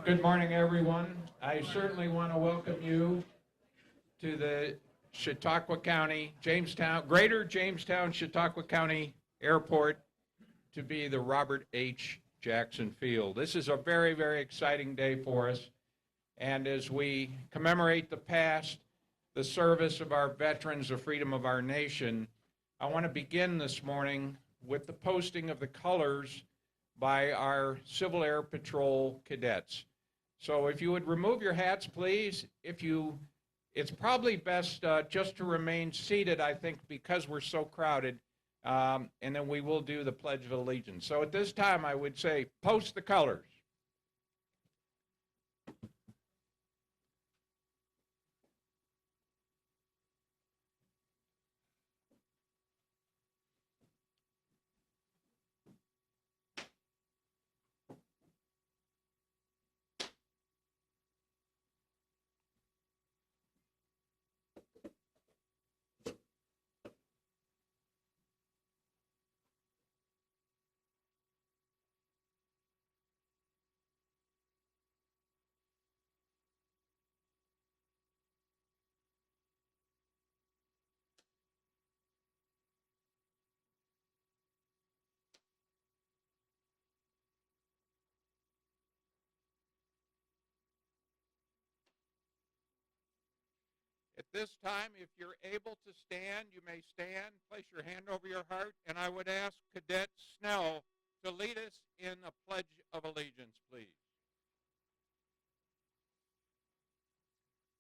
Good morning, everyone. I certainly want to welcome you to the Chautauqua County, Greater Jamestown, Chautauqua County Airport to be the Robert H. Jackson Field. This is a very, very exciting day for us. And as we commemorate the past, the service of our veterans, the freedom of our nation, I want to begin this morning with the posting of the colors by our Civil Air Patrol cadets. So if you would remove your hats, please. It's probably best just to remain seated, I think, because we're so crowded, and then we will do the Pledge of Allegiance. So at this time, I would say, post the colors. At this time, if you're able to stand, you may stand. Place your hand over your heart, and I would ask Cadet Snell to lead us in a Pledge of Allegiance, please.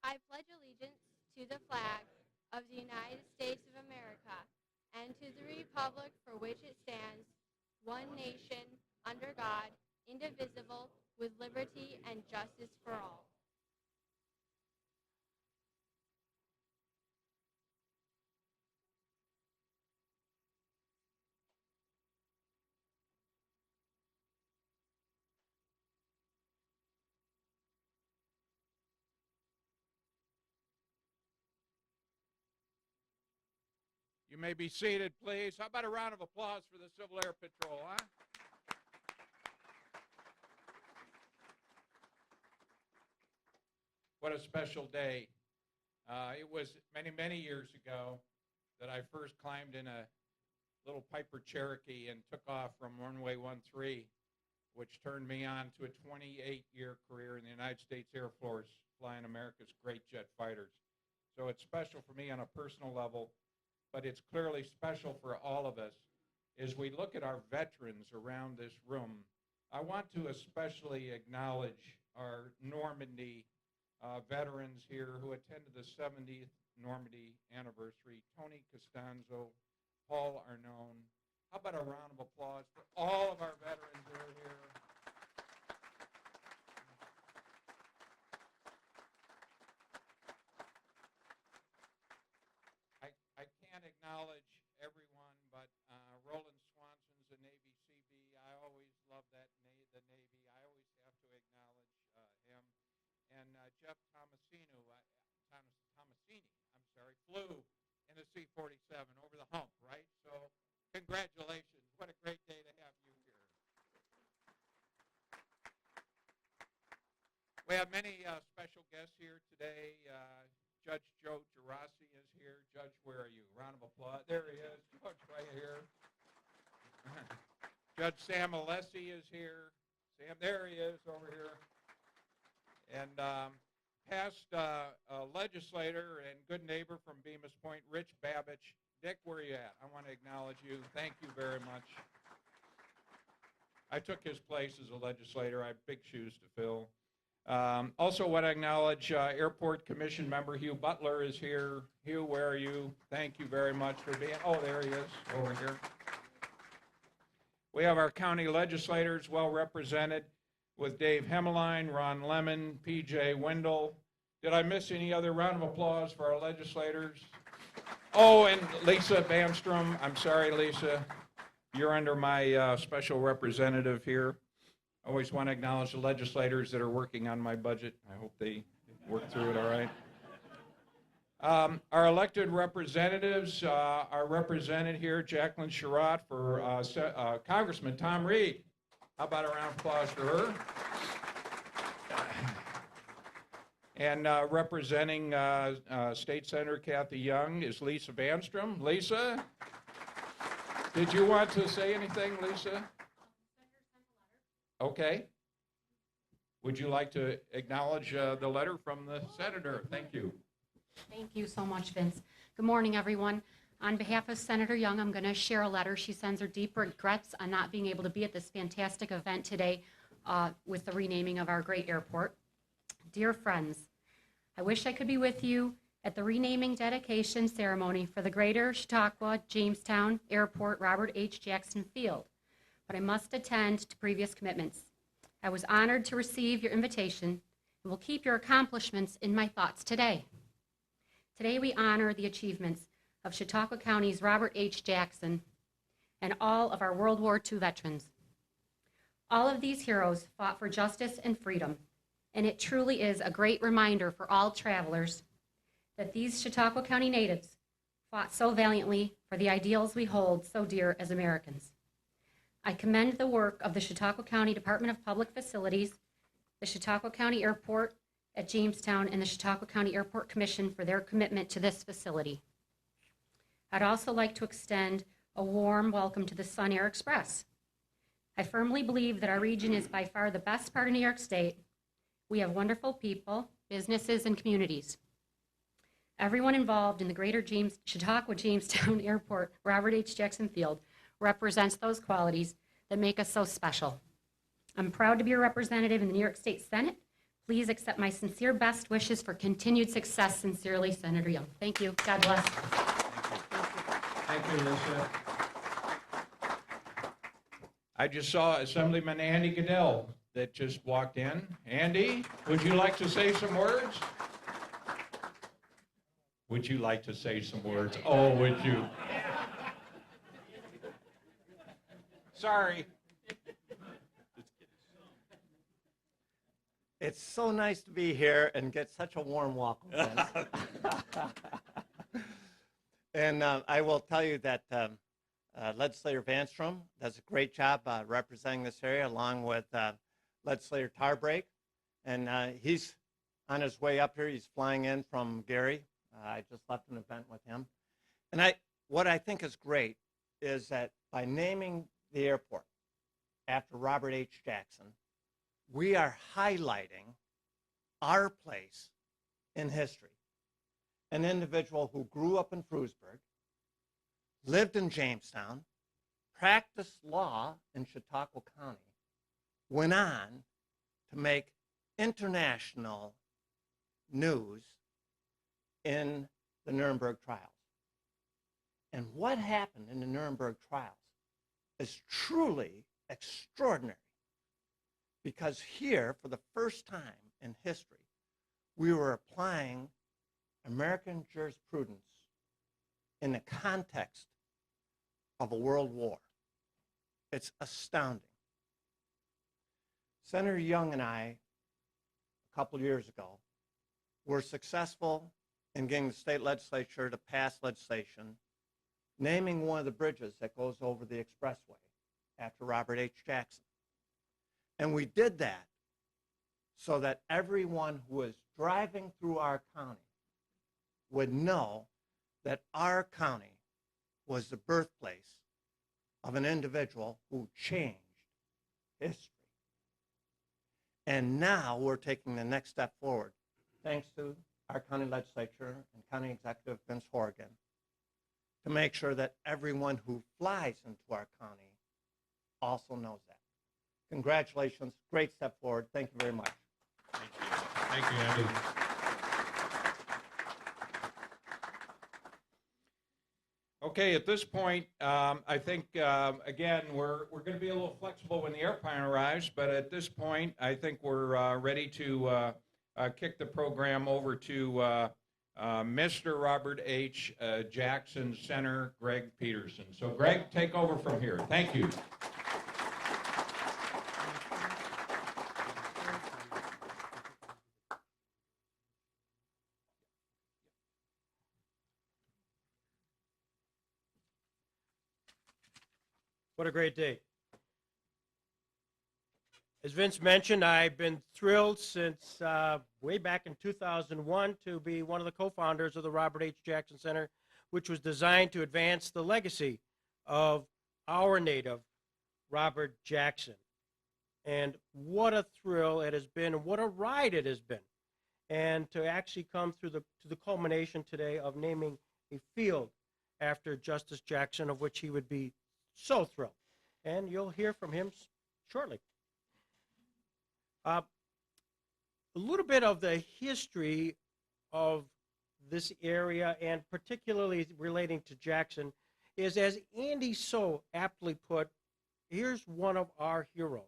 I pledge allegiance to the flag of the United States of America and to the republic for which it stands, one nation, under God, indivisible, with liberty and justice for all. You may be seated, please. How about a round of applause for the Civil Air Patrol, huh? What a special day. It was many, many years ago that I first climbed in a little Piper Cherokee and took off from runway 13, which turned me on to a 28-year career in the United States Air Force, flying America's great jet fighters. So it's special for me on a personal level, but it's clearly special for all of us. As we look at our veterans around this room, I want to especially acknowledge our Normandy veterans here who attended the 70th Normandy anniversary. Tony Costanzo, Paul Arnone. How about a round of applause for all of our veterans who are here? I can't acknowledge everyone, but Roland Swanson's a Navy CB. I always love the Navy. I always have to acknowledge him. And Jeff Tomasini, flew in a C-47 over the hump, right? So congratulations. What a great day to have you here. We have many special guests here today. Judge Joe Gerasi is here. Judge, where are you? Round of applause. There he is. Judge right here. Judge Sam Alessi is here. Sam, there he is over here. And past legislator and good neighbor from Bemis Point, Rich Babich. Dick, where are you at? I want to acknowledge you. Thank you very much. I took his place as a legislator. I have big shoes to fill. Also want to acknowledge Airport Commission member Hugh Butler is here. Hugh, where are you? Thank you very much for being, oh, there he is, over here. We have our county legislators well represented with Dave Hemmeline, Ron Lemon, P.J. Wendell. Did I miss any other round of applause for our legislators? Oh, and Lisa Bamstrom. I'm sorry, Lisa. You're under my special representative here. I always want to acknowledge the legislators that are working on my budget. I hope they work through it all right. Our elected representatives are represented here. Jacqueline Sherratt for Congressman Tom Reed. How about a round of applause for her? And representing State Senator Kathy Young is Lisa Vanstrom. Lisa, did you want to say anything, Lisa? Okay. Would you like to acknowledge the letter from the senator? Thank you. Thank you so much, Vince. Good morning, everyone. On behalf of Senator Young, I'm going to share a letter. She sends her deep regrets on not being able to be at this fantastic event today with the renaming of our great airport. Dear friends, I wish I could be with you at the renaming dedication ceremony for the Greater Chautauqua Jamestown Airport Robert H. Jackson Field, but I must attend to previous commitments. I was honored to receive your invitation and will keep your accomplishments in my thoughts today. Today we honor the achievements of Chautauqua County's Robert H. Jackson and all of our World War II veterans. All of these heroes fought for justice and freedom, and it truly is a great reminder for all travelers that these Chautauqua County natives fought so valiantly for the ideals we hold so dear as Americans. I commend the work of the Chautauqua County Department of Public Facilities, the Chautauqua County Airport at Jamestown, and the Chautauqua County Airport Commission for their commitment to this facility. I'd also like to extend a warm welcome to the Sun Air Express. I firmly believe that our region is by far the best part of New York State. We have wonderful people, businesses, and communities. Everyone involved in the Greater Chautauqua Jamestown Airport Robert H. Jackson Field represents those qualities that make us so special. I'm proud to be a representative in the New York State Senate. Please accept my sincere best wishes for continued success. Sincerely, Senator Young. Thank you. God bless. Thank you, Lisa. I just saw Assemblyman Andy Goodell that just walked in. Andy, would you like to say some words? Would you like to say some words? Oh, would you? Sorry. It's so nice to be here and get such a warm welcome. And I will tell you that Legislator Vanstrom does a great job representing this area, along with Legislator Tarbrake. And he's on his way up here. He's flying in from Gary. I just left an event with him. And what I think is great is that by naming the airport after Robert H. Jackson, we are highlighting our place in history. An individual who grew up in Frewsburg, lived in Jamestown, practiced law in Chautauqua County, went on to make international news in the Nuremberg trials. And what happened in the Nuremberg trials is truly extraordinary, because here, for the first time in history, we were applying American jurisprudence in the context of a world war. It's astounding. Senator Young and I, a couple years ago, were successful in getting the state legislature to pass legislation naming one of the bridges that goes over the expressway after Robert H. Jackson. And we did that so that everyone who was driving through our county would know that our county was the birthplace of an individual who changed history. And now we're taking the next step forward, thanks to our county legislature and county executive Vince Horrigan, to make sure that everyone who flies into our county also knows that. Congratulations, great step forward. Thank you very much. Thank you. Thank you, Andy. Okay, at this point, I think, again, we're going to be a little flexible when the airplane arrives, but at this point, I think we're ready to kick the program over to Mr. Robert H. Jackson Center, Greg Peterson. So, Greg, take over from here. Thank you. What a great day. As Vince mentioned, I've been thrilled since way back in 2001 to be one of the co-founders of the Robert H. Jackson Center, which was designed to advance the legacy of our native, Robert Jackson. And what a thrill it has been, and what a ride it has been. And to actually come through to the culmination today of naming a field after Justice Jackson, of which he would be so thrilled. And you'll hear from him shortly. A little bit of the history of this area, and particularly relating to Jackson, is, as Andy so aptly put, here's one of our heroes.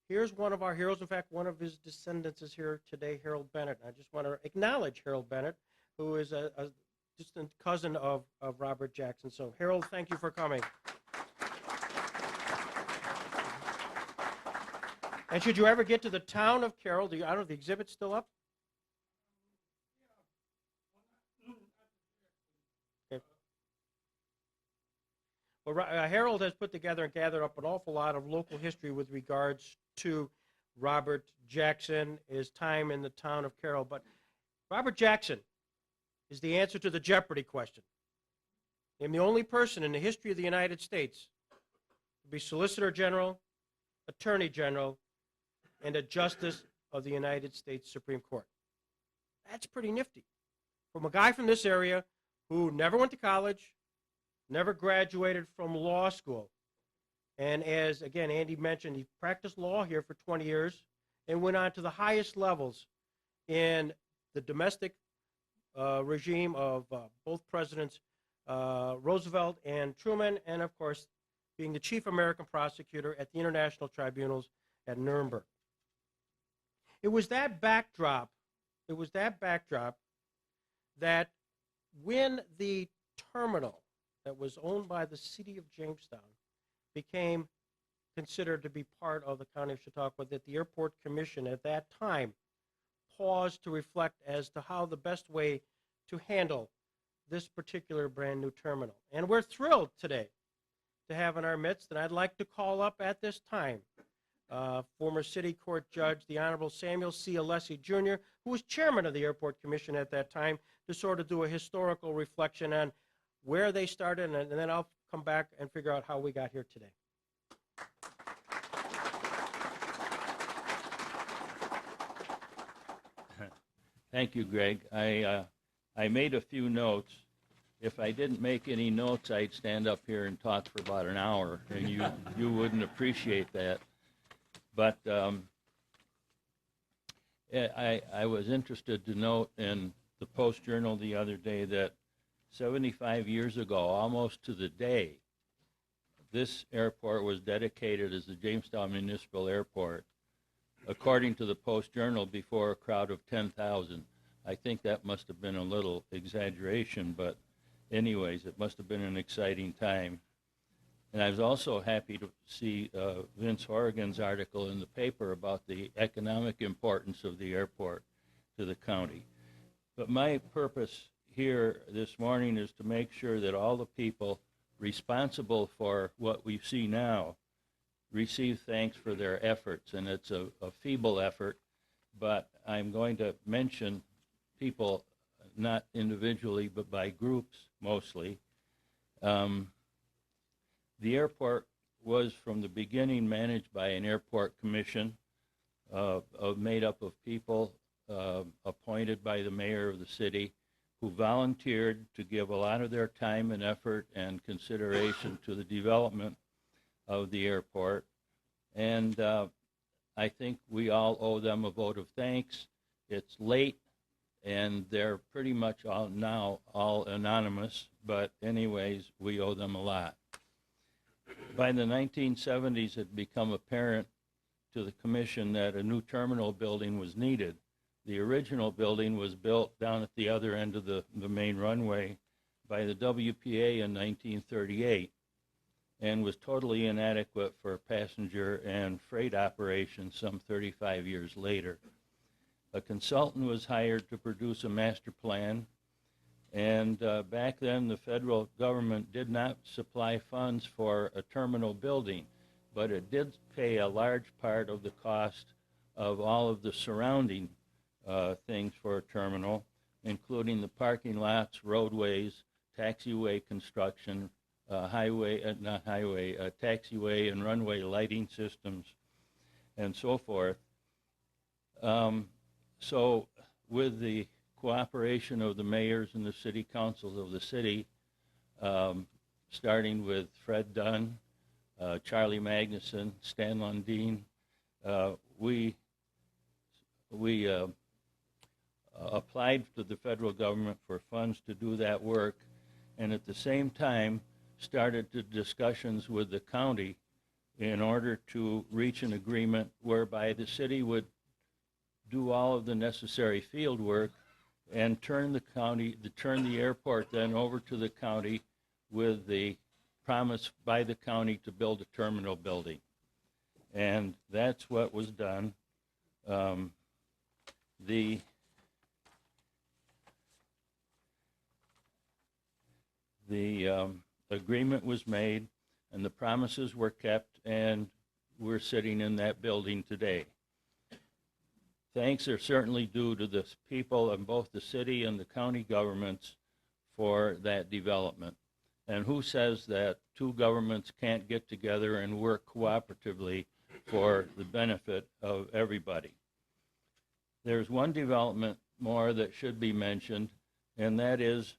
Here's one of our heroes. In fact, one of his descendants is here today, Harold Bennett. I just want to acknowledge Harold Bennett, who is a distant cousin of Robert Jackson. So, Harold, thank you for coming. And should you ever get to the town of Carroll, I don't know if the exhibit's still up? Okay. Well, Harold has put together and gathered up an awful lot of local history with regards to Robert Jackson, his time in the town of Carroll. But Robert Jackson is the answer to the Jeopardy question. I'm the only person in the history of the United States to be Solicitor General, Attorney General, and a Justice of the United States Supreme Court. That's pretty nifty. From a guy from this area who never went to college, never graduated from law school, and as, again, Andy mentioned, he practiced law here for 20 years and went on to the highest levels in the domestic regime of both Presidents Roosevelt and Truman, and, of course, being the chief American prosecutor at the international tribunals at Nuremberg. It was that backdrop that when the terminal that was owned by the city of Jamestown became considered to be part of the county of Chautauqua, that the Airport Commission at that time paused to reflect as to how the best way to handle this particular brand new terminal. And we're thrilled today to have in our midst, and I'd like to call up at this time former City Court Judge, the Honorable Samuel C. Alessi, Jr., who was chairman of the Airport Commission at that time, to sort of do a historical reflection on where they started, and then I'll come back and figure out how we got here today. Thank you, Greg. I made a few notes. If I didn't make any notes, I'd stand up here and talk for about an hour, and you wouldn't appreciate that. But I was interested to note in the Post-Journal the other day that 75 years ago, almost to the day, this airport was dedicated as the Jamestown Municipal Airport, according to the Post-Journal, before a crowd of 10,000. I think that must have been a little exaggeration, but anyways, it must have been an exciting time. And I was also happy to see Vince Horrigan's article in the paper about the economic importance of the airport to the county. But my purpose here this morning is to make sure that all the people responsible for what we see now receive thanks for their efforts. And it's a feeble effort, but I'm going to mention people, not individually, but by groups mostly. The airport was from the beginning managed by an airport commission made up of people appointed by the mayor of the city, who volunteered to give a lot of their time and effort and consideration to the development of the airport. And I think we all owe them a vote of thanks. It's late, and they're pretty much all anonymous, but anyways, we owe them a lot. By the 1970s, it had become apparent to the commission that a new terminal building was needed. The original building was built down at the other end of the main runway by the WPA in 1938 and was totally inadequate for passenger and freight operations some 35 years later. A consultant was hired to produce a master plan, and back then the federal government did not supply funds for a terminal building. but it did pay a large part of the cost of all of the surrounding things for a terminal, including the parking lots, roadways, taxiway construction, taxiway and runway lighting systems, and so forth. So with the cooperation of the mayors and the city councils of the city, starting with Fred Dunn, Charlie Magnuson, Stan Lundeen, we applied to the federal government for funds to do that work, and at the same time started the discussions with the county in order to reach an agreement whereby the city would do all of the necessary field work and turn the airport then over to the county with the promise by the county to build a terminal building. And that's what was done. The agreement was made and the promises were kept, and we're sitting in that building today. Thanks are certainly due to the people in both the city and the county governments for that development. And who says that two governments can't get together and work cooperatively for the benefit of everybody? There's one development more that should be mentioned, and that is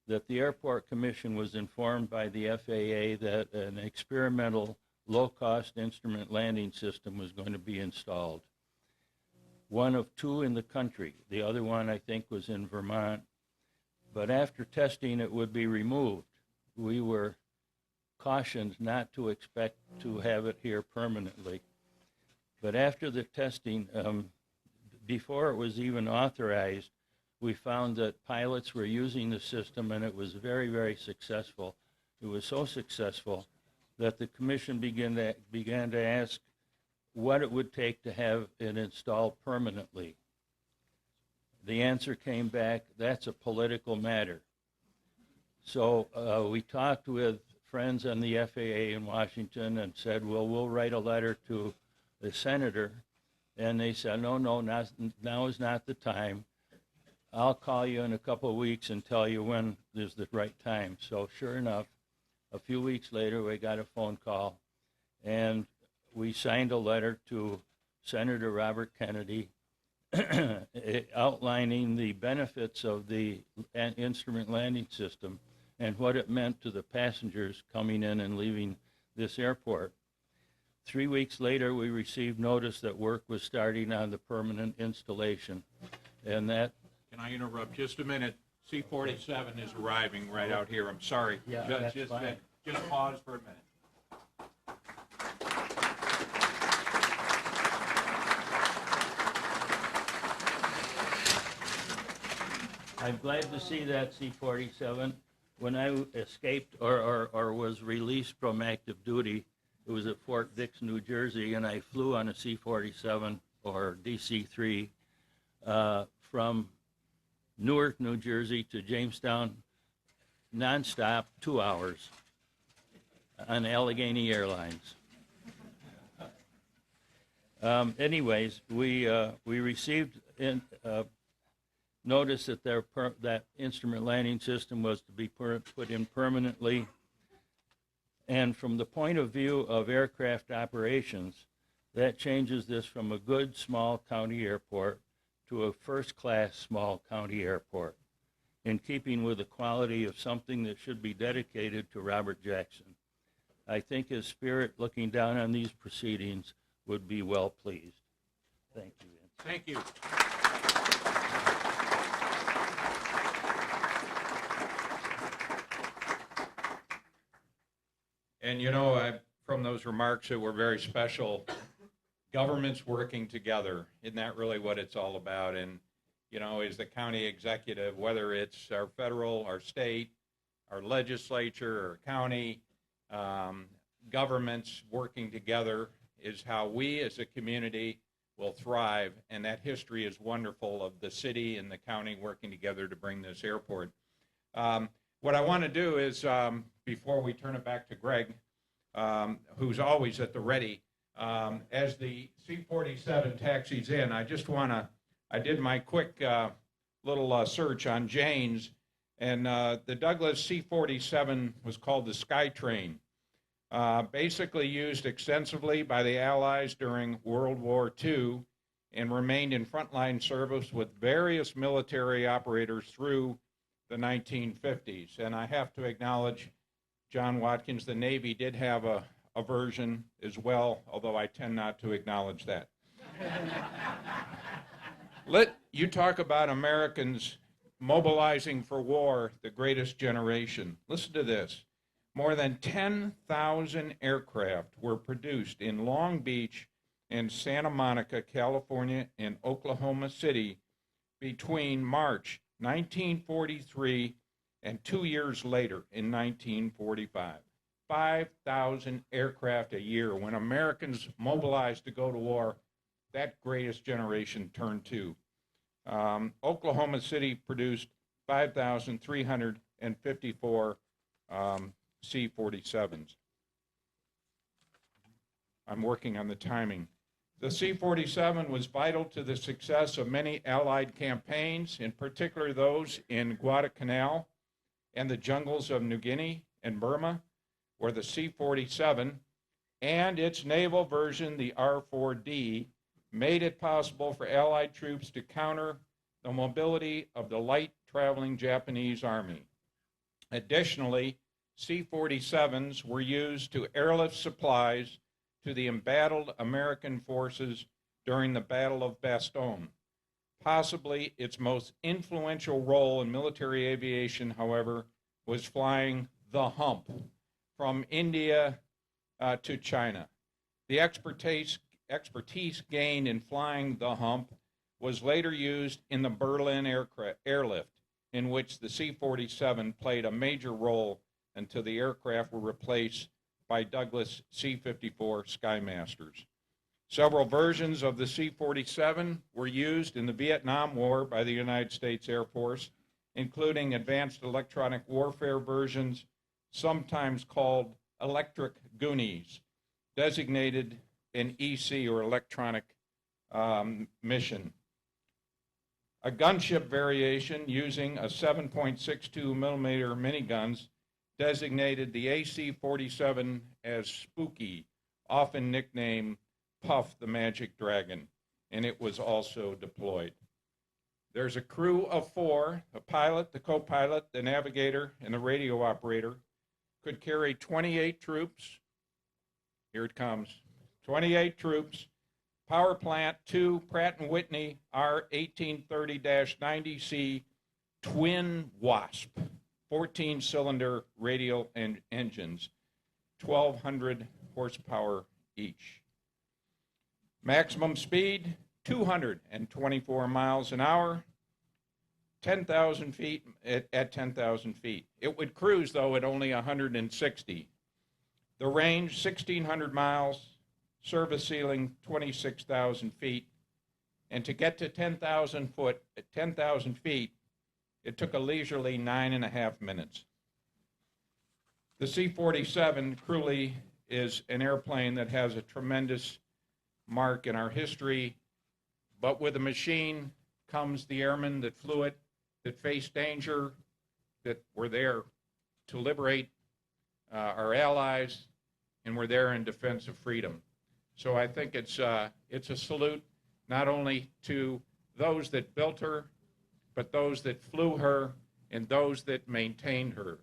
that the Airport Commission was informed by the FAA that an experimental low-cost instrument landing system was going to be installed. One of two in the country. The other one, I think, was in Vermont. But after testing, it would be removed. We were cautioned not to expect to have it here permanently. But after the testing, before it was even authorized, we found that pilots were using the system, and it was very, very successful. It was so successful that the commission began to ask what it would take to have it installed permanently. The answer came back, that's a political matter. So we talked with friends on the FAA in Washington and said, well, we'll write a letter to the senator. And they said, no, now is not the time. I'll call you in a couple of weeks and tell you when is the right time. So sure enough, a few weeks later, we got a phone call, and we signed a letter to Senator Robert Kennedy outlining the benefits of the instrument landing system and what it meant to the passengers coming in and leaving this airport. 3 weeks later, we received notice that work was starting on the permanent installation. And that... Can I interrupt just a minute? C-47 is arriving right out here. I'm sorry. Yeah, that's fine. Just pause for a minute. I'm glad to see that C-47. When I escaped or was released from active duty, it was at Fort Dix, New Jersey, and I flew on a C-47 or DC-3 from Newark, New Jersey to Jamestown, nonstop, 2 hours on Allegheny Airlines. Anyways, we received notice that that instrument landing system was to be put in permanently. And from the point of view of aircraft operations, that changes this from a good small county airport to a first-class small county airport, in keeping with the quality of something that should be dedicated to Robert Jackson. I think his spirit, looking down on these proceedings, would be well pleased. Thank you, Vince. Thank you. And you know, from those remarks that were very special, governments working together, isn't that really what it's all about? And, you know, as the county executive, whether it's our federal, our state, our legislature, or county, governments working together is how we as a community will thrive. And that history is wonderful of the city and the county working together to bring this airport. What I want to do is, before we turn it back to Greg, who's always at the ready. As the C-47 taxis in, I did my quick little search on Jane's, and the Douglas C-47 was called the Skytrain. Basically used extensively by the Allies during World War II and remained in frontline service with various military operators through the 1950s. And I have to acknowledge, John Watkins, the Navy did have a version as well, although I tend not to acknowledge that. You talk about Americans mobilizing for war, the greatest generation. Listen to this. More than 10,000 aircraft were produced in Long Beach and Santa Monica, California, and Oklahoma City between March 1943 and 2 years later in 1945. 5,000 aircraft a year. When Americans mobilized to go to war, that greatest generation turned to. Oklahoma City produced 5,354 C-47s. I'm working on the timing. The C-47 was vital to the success of many Allied campaigns, in particular those in Guadalcanal and the jungles of New Guinea and Burma, where the C-47 and its naval version, the R-4D, made it possible for Allied troops to counter the mobility of the light traveling Japanese army. Additionally, C-47s were used to airlift supplies to the embattled American forces during the Battle of Bastogne. Possibly its most influential role in military aviation, however, was flying the Hump from India to China. The expertise gained in flying the Hump was later used in the Berlin airlift, in which the C-47 played a major role until the aircraft were replaced by Douglas C-54 Skymasters. Several versions of the C-47 were used in the Vietnam War by the United States Air Force, including advanced electronic warfare versions, sometimes called electric Goonies, designated an EC or electronic mission. A gunship variation using a 7.62 millimeter miniguns designated the AC-47 as Spooky, often nicknamed Puff the Magic Dragon, and it was also deployed. There's a crew of 4, a pilot, the co-pilot, the navigator, and the radio operator, could carry 28 troops. Here it comes, 28 troops. Power plant 2, Pratt & Whitney R1830-90C twin Wasp, 14-cylinder radial engines, 1,200 horsepower each. Maximum speed, 224 miles an hour, 10,000 feet at 10,000 feet. It would cruise, though, at only 160. The range, 1,600 miles, service ceiling, 26,000 feet. And to get to 10,000 feet, it took a leisurely 9.5 minutes. The C-47 truly is an airplane that has a tremendous mark in our history, but with a machine comes the airmen that flew it, that faced danger, that were there to liberate our allies, and were there in defense of freedom. So I think it's a salute not only to those that built her, but those that flew her and those that maintained her.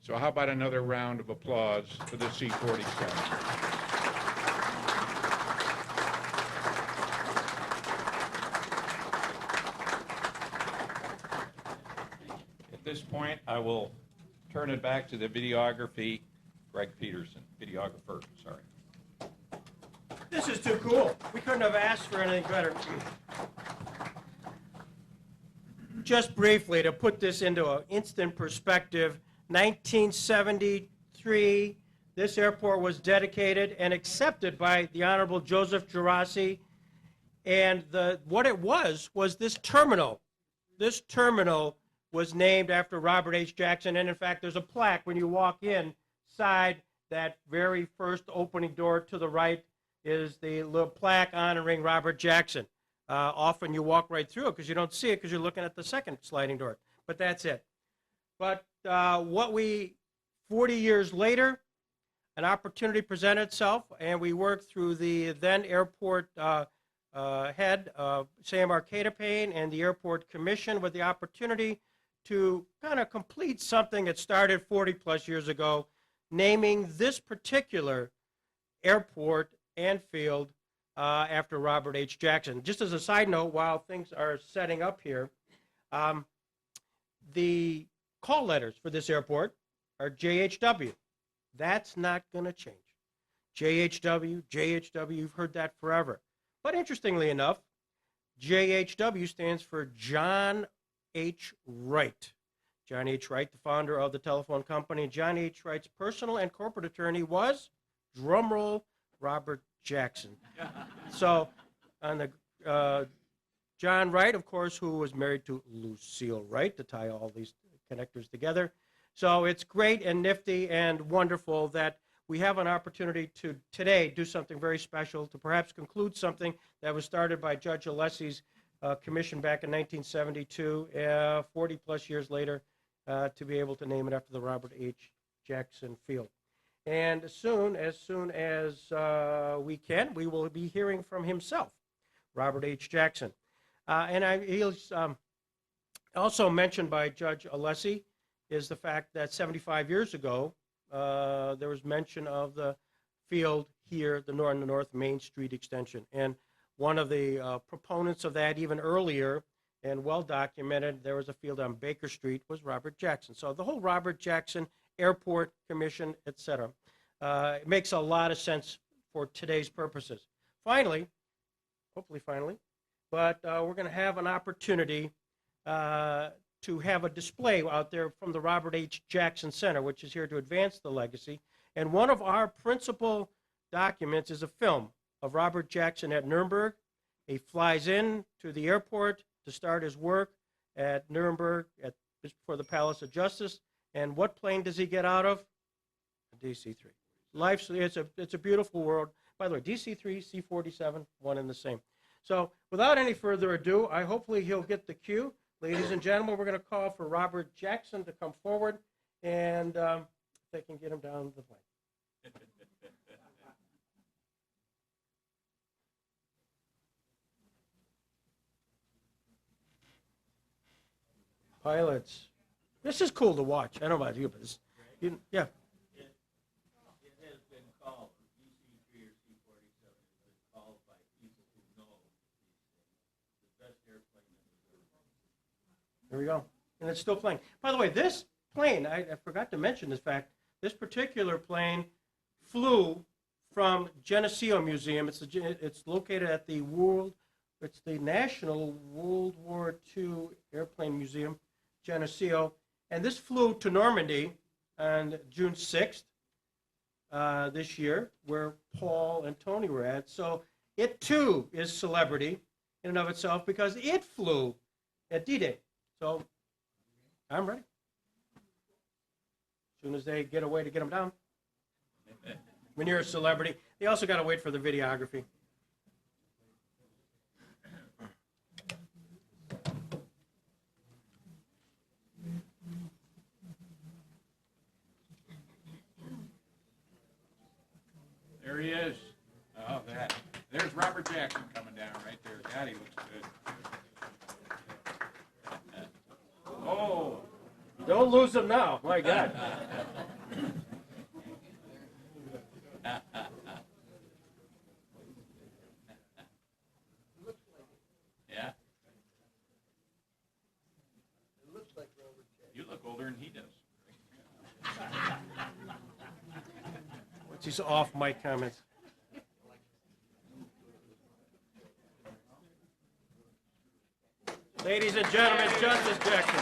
So how about another round of applause for the C-47? At this point, I will turn it back to the videography, Greg Peterson, videographer, sorry. This is too cool. We couldn't have asked for anything better. Just briefly, to put this into an instant perspective, 1973, this airport was dedicated and accepted by the Honorable Joseph Gerasi, and what it was this terminal. This terminal was named after Robert H. Jackson, and in fact, there's a plaque when you walk inside that very first opening door to the right is the little plaque honoring Robert Jackson. Often you walk right through it because you don't see it because you're looking at the second sliding door, but that's it. But 40 years later, an opportunity presented itself, and we worked through the then airport head, Sam Arcadapane, and the airport commission with the opportunity to kind of complete something that started 40 plus years ago, naming this particular airport and field after Robert H. Jackson. Just as a side note, while things are setting up here, the call letters for this airport are JHW. That's not going to change. JHW, JHW, you've heard that forever. But interestingly enough, JHW stands for John H. Wright. John H. Wright, the founder of the telephone company. John H. Wright's personal and corporate attorney was, drumroll, Robert Jackson. So, on the John Wright, of course, who was married to Lucille Wright, to tie all these connectors together. So it's great and nifty and wonderful that we have an opportunity to today do something very special, to perhaps conclude something that was started by Judge Alessi's commission back in 1972, 40 plus years later, to be able to name it after the Robert H. Jackson Field. And as soon as we can, we will be hearing from himself, Robert H. Jackson. He's also mentioned by Judge Alessi is the fact that 75 years ago, there was mention of the field here, the North Main Street extension. And one of the proponents of that even earlier and well documented, there was a field on Baker Street, was Robert Jackson. So the whole Robert Jackson Airport Commission, et cetera, it makes a lot of sense for today's purposes. Finally, hopefully finally, but we're going to have an opportunity to have a display out there from the Robert H. Jackson Center, which is here to advance the legacy. And one of our principal documents is a film of Robert Jackson at Nuremberg. He flies in to the airport to start his work at Nuremberg for the Palace of Justice. And what plane does he get out of? A DC-3. It's a beautiful world. By the way, DC-3, C-47, one and the same. So without any further ado, hopefully he'll get the cue. Ladies and gentlemen, we're going to call for Robert Jackson to come forward, and if they can get him down the plane. Pilots. This is cool to watch. I don't know about you, but it's, yeah. It has been called, DC-3 or C-47 has been called by people who know the best airplane in the world. There we go. And it's still playing. By the way, this plane, I forgot to mention this fact, this particular plane flew from Geneseo Museum. It's located at the National World War II Airplane Museum, Geneseo. And this flew to Normandy on June 6th this year, where Paul and Tony were at. So it, too, is celebrity in and of itself because it flew at D-Day. So I'm ready. As soon as they get a way to get them down. When you're a celebrity, they also got to wait for the videography. There he is. Oh, that. There's Robert Jackson coming down right there. God, he looks good. Oh. Don't lose them now. My God. Yeah. You look older than he does. What's his off-mic comments? Ladies and gentlemen, Justice Jackson.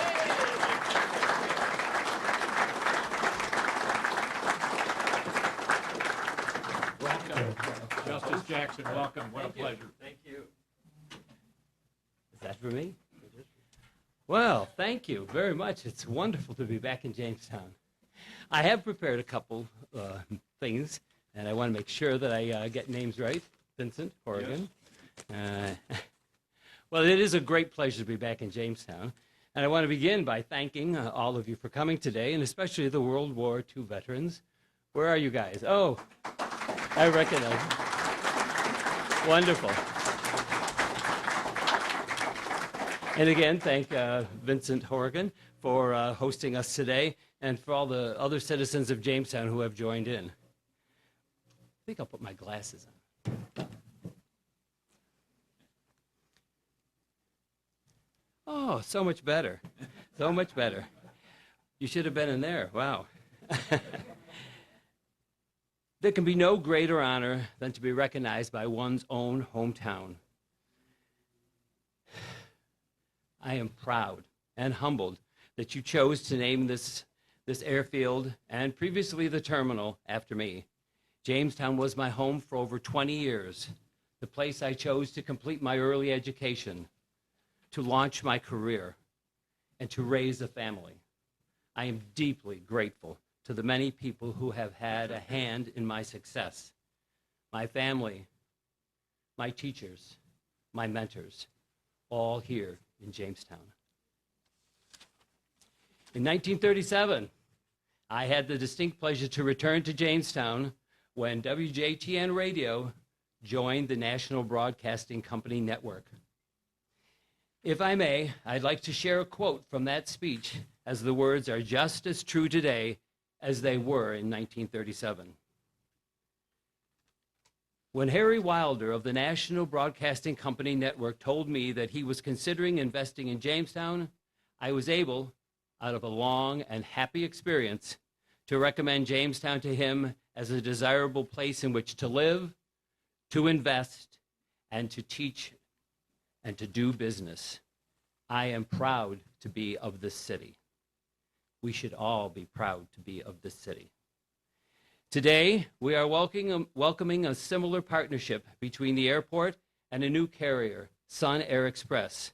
Welcome. Justice Jackson, welcome. What a pleasure. Thank you. Is that for me? Well, thank you very much. It's wonderful to be back in Jamestown. I have prepared a couple things, and I want to make sure that I get names right. Vincent Horgan. Well, it is a great pleasure to be back in Jamestown, and I want to begin by thanking all of you for coming today, and especially the World War II veterans. Where are you guys? Oh, I recognize you. Wonderful. And again, thank Vincent Horgan for hosting us today, and for all the other citizens of Jamestown who have joined in. I think I'll put my glasses on. Oh, so much better. So much better. You should have been in there. Wow. There can be no greater honor than to be recognized by one's own hometown. I am proud and humbled that you chose to name this airfield and previously the terminal after me. Jamestown was my home for over 20 years, the place I chose to complete my early education, to launch my career, and to raise a family. I am deeply grateful to the many people who have had a hand in my success. My family, my teachers, my mentors, all here in Jamestown. In 1937, I had the distinct pleasure to return to Jamestown when WJTN Radio joined the National Broadcasting Company network. If I may, I'd like to share a quote from that speech, as the words are just as true today as they were in 1937. When Harry Wilder of the National Broadcasting Company network told me that he was considering investing in Jamestown, I was able, out of a long and happy experience, to recommend Jamestown to him as a desirable place in which to live, to invest, and to teach and to do business. I am proud to be of this city. We should all be proud to be of this city. Today, we are welcoming a similar partnership between the airport and a new carrier, Sun Air Express.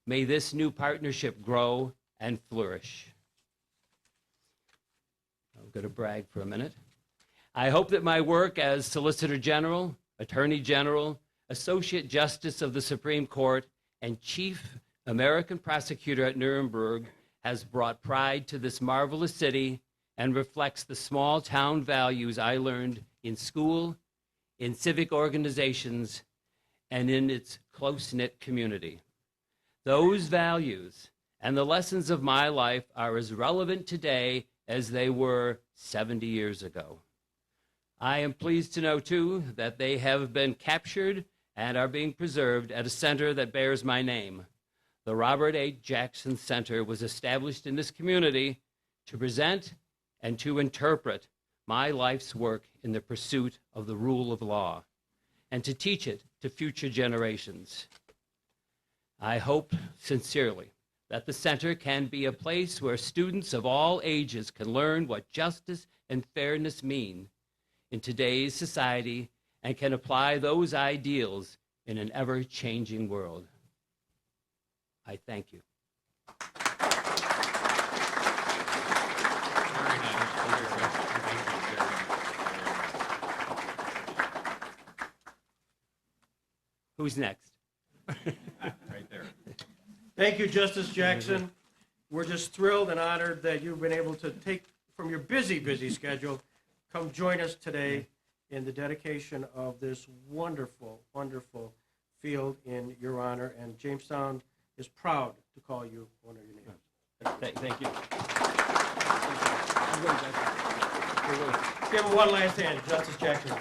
May this new partnership grow and flourish. I'm going to brag for a minute. I hope that my work as Solicitor General, Attorney General, Associate Justice of the Supreme Court, and Chief American Prosecutor at Nuremberg has brought pride to this marvelous city and reflects the small town values I learned in school, in civic organizations, and in its close-knit community. Those values and the lessons of my life are as relevant today as they were 70 years ago. I am pleased to know, too, that they have been captured and are being preserved at a center that bears my name. The Robert H. Jackson Center was established in this community to present and to interpret my life's work in the pursuit of the rule of law and to teach it to future generations. I hope sincerely that the center can be a place where students of all ages can learn what justice and fairness mean in today's society and can apply those ideals in an ever-changing world. I thank you. Who's next? Right there. Thank you, Justice Jackson. We're just thrilled and honored that you've been able to take from your busy schedule, come join us today in the dedication of this wonderful, wonderful field in your honor. And Jamestown is proud to call you one of your names. Thank you. Give him one last hand, Justice Jackson.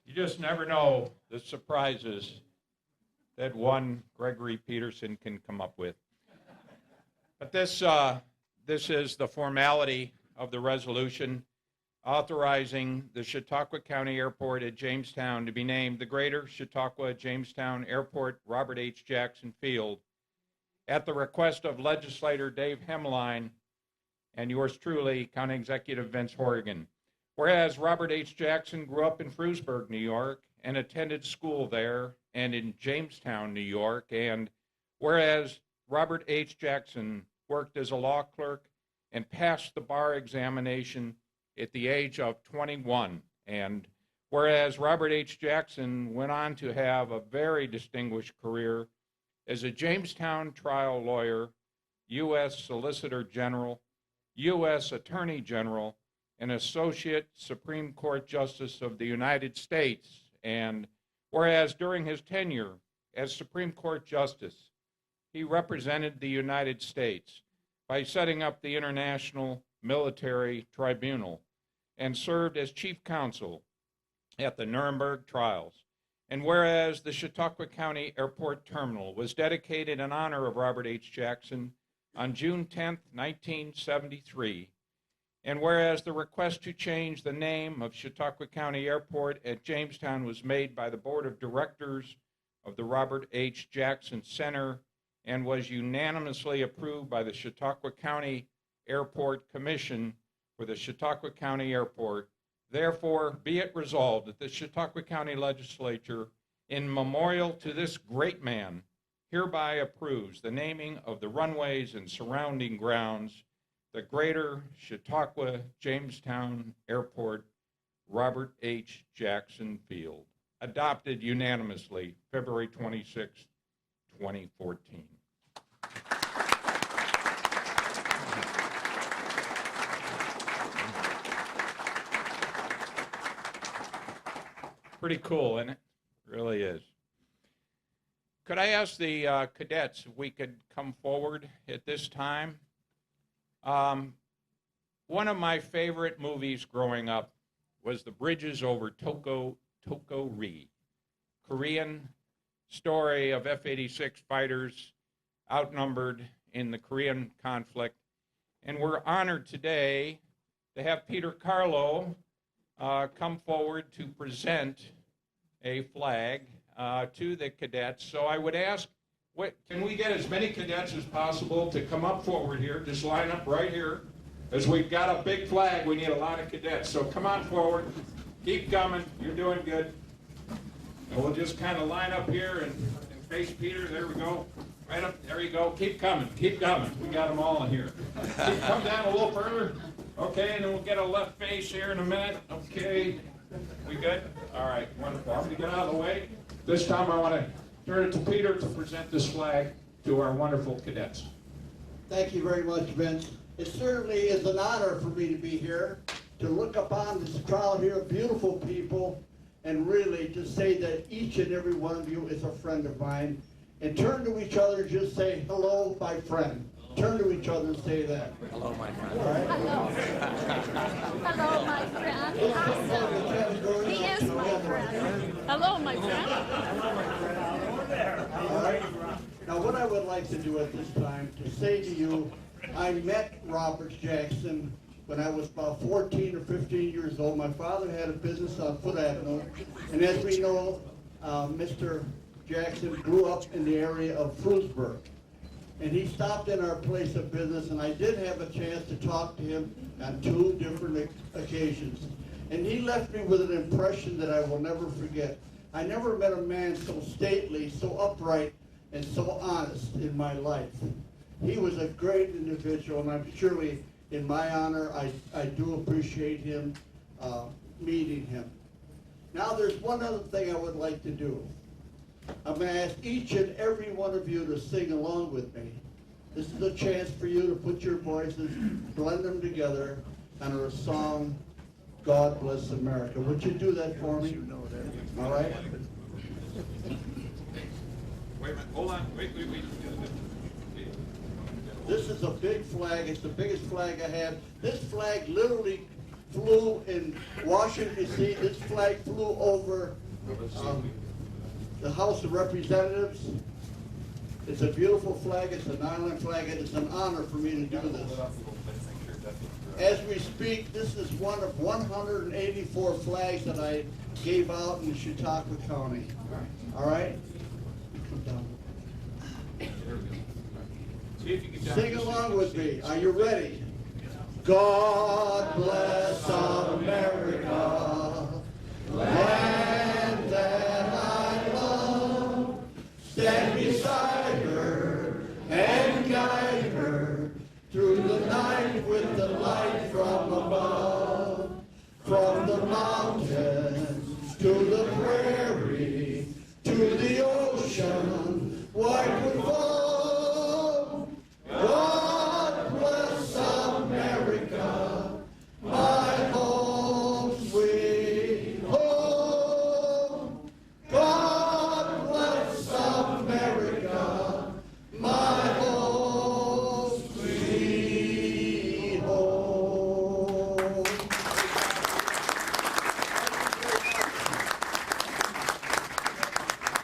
You just never know the surprises that one Gregory Peterson can come up with. But this is the formality of the resolution authorizing the Chautauqua County Airport at Jamestown to be named the Greater Chautauqua-Jamestown Airport Robert H. Jackson Field at the request of legislator Dave Hemline and yours truly, County Executive Vince Horgan. Whereas Robert H. Jackson grew up in Frewsburg, New York, and attended school there and in Jamestown, New York. And whereas Robert H. Jackson worked as a law clerk and passed the bar examination at the age of 21. And whereas Robert H. Jackson went on to have a very distinguished career as a Jamestown trial lawyer, U.S. Solicitor General, U.S. Attorney General, and Associate Supreme Court Justice of the United States. And whereas during his tenure as Supreme Court Justice, he represented the United States by setting up the International Military Tribunal and served as chief counsel at the Nuremberg trials. And whereas the Chautauqua County Airport Terminal was dedicated in honor of Robert H. Jackson on June 10, 1973, and whereas the request to change the name of Chautauqua County Airport at Jamestown was made by the Board of Directors of the Robert H. Jackson Center and was unanimously approved by the Chautauqua County Airport Commission for the Chautauqua County Airport, therefore be it resolved that the Chautauqua County Legislature, in memorial to this great man, hereby approves the naming of the runways and surrounding grounds, the Greater Chautauqua Jamestown Airport, Robert H. Jackson Field, adopted unanimously February 26, 2014. Pretty cool, isn't it? Really is. Could I ask the cadets if we could come forward at this time? One of my favorite movies growing up was The Bridges over Tokyo-ri, Korean story of F-86 fighters outnumbered in the Korean conflict. And we're honored today to have Peter Carlo come forward to present a flag to the cadets. So I would ask, can we get as many cadets as possible to come up forward here? Just line up right here. As we've got a big flag, we need a lot of cadets. So come on forward. Keep coming. You're doing good. And we'll just kind of line up here and face Peter. There we go. Right up. There you go. Keep coming. Keep coming. We got them all in here. Come down a little further. Okay, and then we'll get a left face here in a minute. Okay. We good? All right. Wonderful. I'm going to get out of the way. This time I want to turn it to Peter to present this flag to our wonderful cadets. Thank you very much, Vince. It certainly is an honor for me to be here, to look upon this crowd here of beautiful people, and really to say that each and every one of you is a friend of mine. And turn to each other and just say, hello, my friend. Turn to each other and say that. Hello, my friend. All right? Hello, my friend. Awesome. He is my friend. Hello, my friend. All right. Now, what I would like to do at this time to say to you, I met Robert Jackson when I was about 14 or 15 years old. My father had a business on Foote Avenue, and as we know, Mr. Jackson grew up in the area of Frewsburg. And he stopped in our place of business, and I did have a chance to talk to him on 2 different occasions. And he left me with an impression that I will never forget. I never met a man so stately, so upright, and so honest in my life. He was a great individual, and I'm surely, in my honor, I do appreciate him, meeting him. Now there's one other thing I would like to do. I'm going to ask each and every one of you to sing along with me. This is a chance for you to put your voices, blend them together, and our song, God Bless America. Would you do that for me? All right? Wait a minute. Hold on. Wait. This is a big flag. It's the biggest flag I have. This flag literally flew in Washington, D.C. This flag flew over the House of Representatives. It's a beautiful flag. It's an island flag, and it's an honor for me to do this. As we speak, this is one of 184 flags that I gave out in Chautauqua County. All right? Sing along with me. Are you ready? God bless America, land that I love. stand beside her and guide her through the night with the light from above. From the mountains to the prairie, to the ocean, white would fall. God bless America, my home sweet home. God bless America, my home sweet home.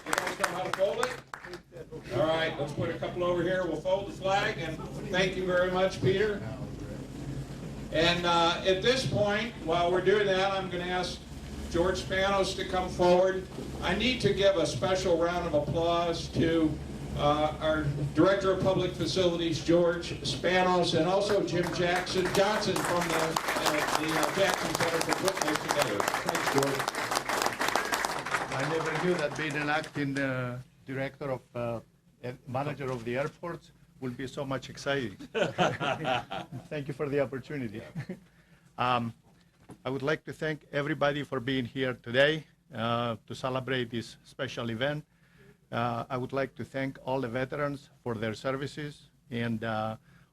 You guys know how to fold it? All right, let's put a couple over here. We'll fold the flag, and thank you very much, Peter. And at this point, while we're doing that, I'm going to ask George Spanos to come forward. I need to give a special round of applause to our Director of Public Facilities, George Spanos, and also Jim Johnson from the Jackson Center for putting this together. Thanks, George. I never knew that being an acting director of manager of the airports will be so much exciting. Thank you for the opportunity. I would like to thank everybody for being here today to celebrate this special event. I would like to thank all the veterans for their services, and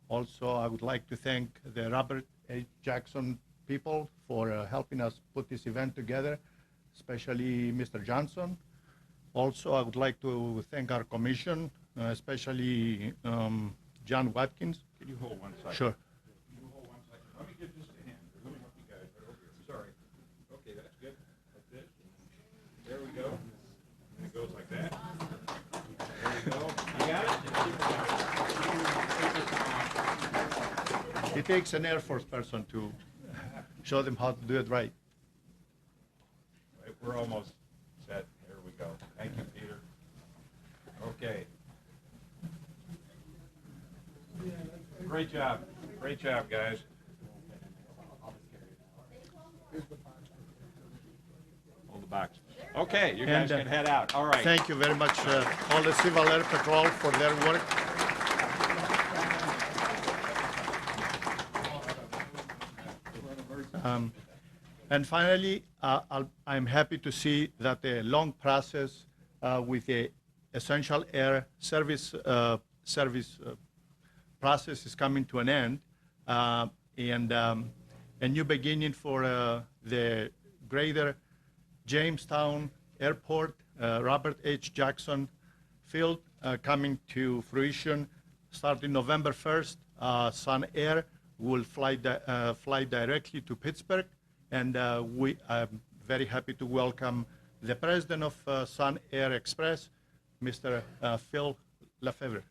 also I would like to thank the Robert H. Jackson people for helping us put this event together, especially Mr. Johnson. Also, I would like to thank our commission, especially John Watkins. Can you hold one second? Sure. Can you hold one second? Let me get just a hand. Let me help you guys right over here. Sorry. Okay, that's good. Like this. There we go. And it goes like that. There we go. You got it? It takes an Air Force person to show them how to do it right. Right, we're almost set. There we go. Thank you, Peter. Okay. Great job. Great job, guys. Hold the box. Okay, you guys And, can head out. All right. Thank you very much, all the Civil Air Patrol for their work. And finally, I'm happy to see that the long process with the essential air service process is coming to an end, and a new beginning for the greater Jamestown Airport, Robert H. Jackson Field, coming to fruition starting November 1st. Sun Air will fly directly to Pittsburgh, and we are very happy to welcome the president of Sun Air Express, Mr. Phil Lefebvre.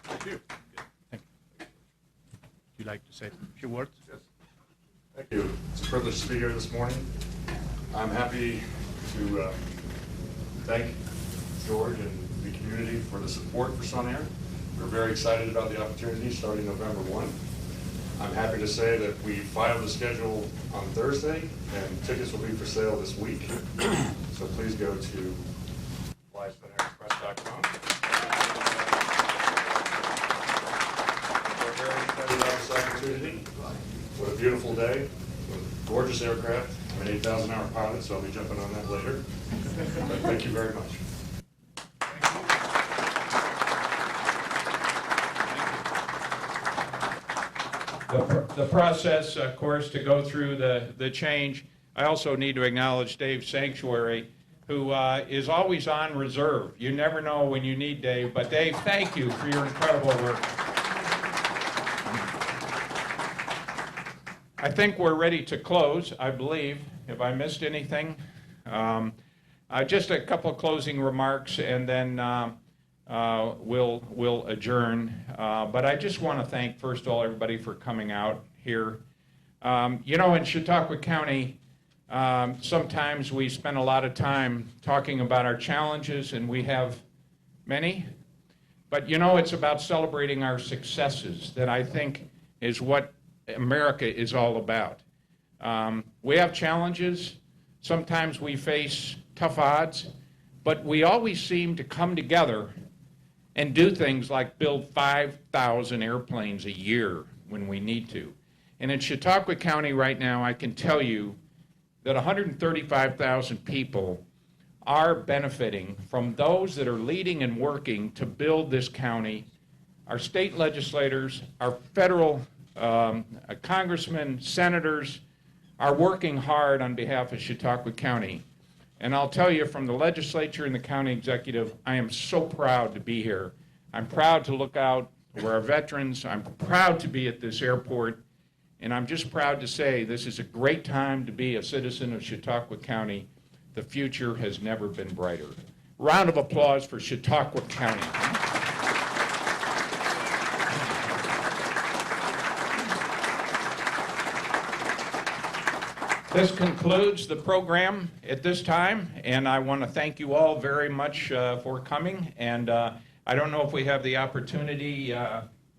Thank you. Would you like to say a few words? Yes. Thank you. It's a privilege to be here this morning. I'm happy to thank George and the community for the support for Sun Air. We're very excited about the opportunity starting November 1. I'm happy to say that we filed the schedule on Thursday, and tickets will be for sale this week. So please go to flysunairexpress.com. We're very excited about this opportunity. What a beautiful day, what a gorgeous aircraft. I'm an 8,000-hour pilot, so I'll be jumping on that later. But thank you very much. The process, of course, to go through the change. I also need to acknowledge Dave Sanctuary, who is always on reserve. You never know when you need Dave, but Dave, thank you for your incredible work. I think we're ready to close, I believe. Have I missed anything? Just a couple closing remarks, and then we'll adjourn. But I just want to thank, first of all, everybody for coming out here. In Chautauqua County, sometimes we spend a lot of time talking about our challenges, and we have many. But it's about celebrating our successes that I think is what America is all about. We have challenges. Sometimes we face tough odds, but we always seem to come together and do things like build 5,000 airplanes a year when we need to. And in Chautauqua County right now, I can tell you that 135,000 people are benefiting from those that are leading and working to build this county. Our state legislators, our federal congressmen, senators are working hard on behalf of Chautauqua County. And I'll tell you, from the legislature and the county executive, I am so proud to be here. I'm proud to look out for our veterans. I'm proud to be at this airport. And I'm just proud to say this is a great time to be a citizen of Chautauqua County. The future has never been brighter. Round of applause for Chautauqua County. This concludes the program at this time, and I want to thank you all very much for coming. And I don't know if we have the opportunity,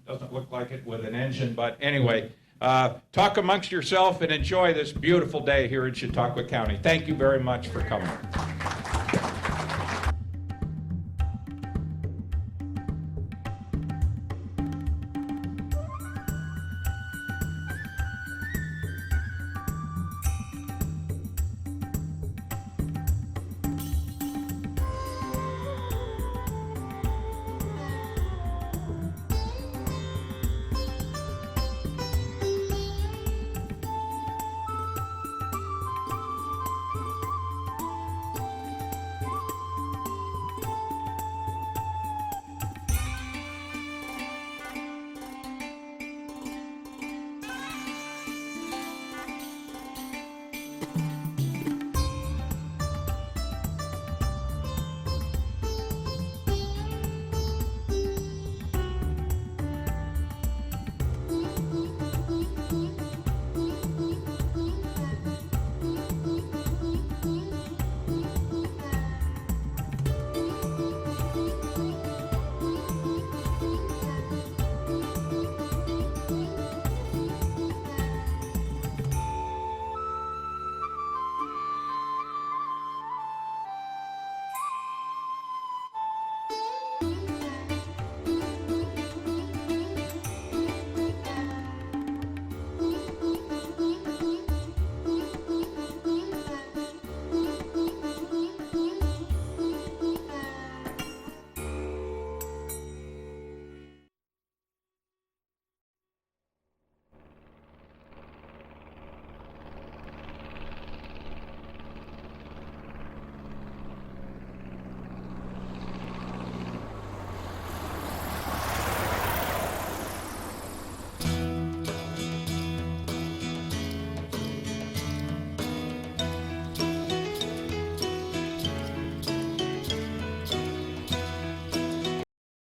doesn't look like it with an engine, but anyway, talk amongst yourself and enjoy this beautiful day here in Chautauqua County. Thank you very much for coming.